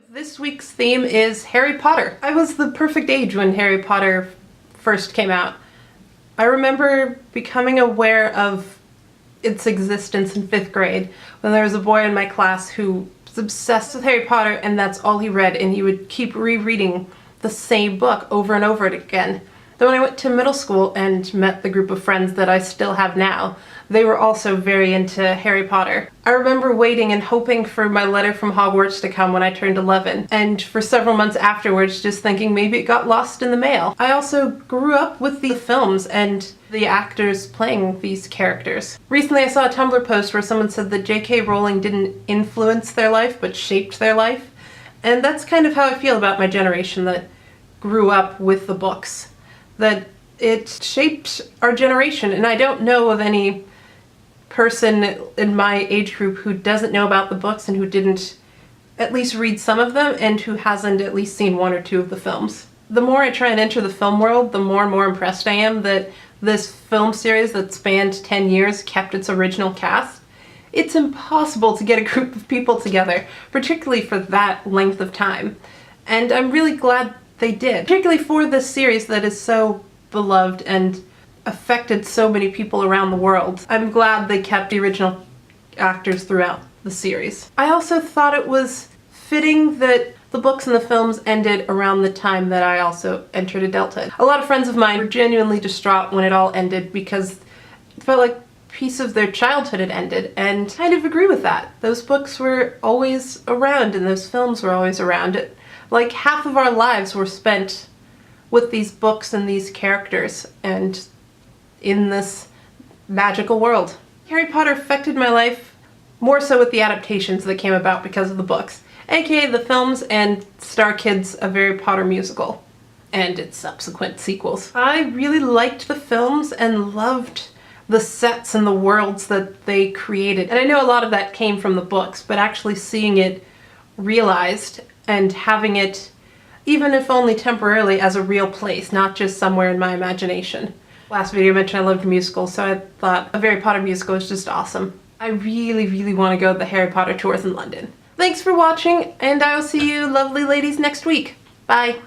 This week's theme is Harry Potter. I was the perfect age when Harry Potter first came out. I remember becoming aware of its existence in 5th grade when there was a boy in my class who was obsessed with Harry Potter and that's all he read, and he would keep rereading the same book over and over again. Then when I went to middle school and met the group of friends that I still have now, they were also very into Harry Potter. I remember waiting and hoping for my letter from Hogwarts to come when I turned 11, and for several months afterwards just thinking maybe it got lost in the mail. I also grew up with the films and the actors playing these characters. Recently I saw a Tumblr post where someone said that J.K. Rowling didn't influence their life but shaped their life, and that's kind of how I feel about my generation that grew up with the books. That it shaped our generation, and I don't know of any person in my age group who doesn't know about the books and who didn't at least read some of them and who hasn't at least seen 1 or 2 of the films. The more I try and enter the film world, the more and more impressed I am that this film series that spanned 10 years kept its original cast. It's impossible to get a group of people together, particularly for that length of time, and I'm really glad they did, particularly for this series that is so beloved and affected so many people around the world. I'm glad they kept the original actors throughout the series. I also thought it was fitting that the books and the films ended around the time that I also entered adulthood. A lot of friends of mine were genuinely distraught when it all ended because it felt like a piece of their childhood had ended, and I kind of agree with that. Those books were always around and those films were always around. Like half of our lives were spent with these books and these characters and in this magical world. Harry Potter affected my life more so with the adaptations that came about because of the books, aka the films and Star Kids: A Harry Potter Musical, and its subsequent sequels. I really liked the films and loved the sets and the worlds that they created, and I know a lot of that came from the books, but actually seeing it realized and having it, even if only temporarily, as a real place, not just somewhere in my imagination. Last video I mentioned I loved musicals, so I thought a Harry Potter musical is just awesome. I really, really want to go to the Harry Potter tours in London. Thanks for watching, and I will see you lovely ladies next week. Bye!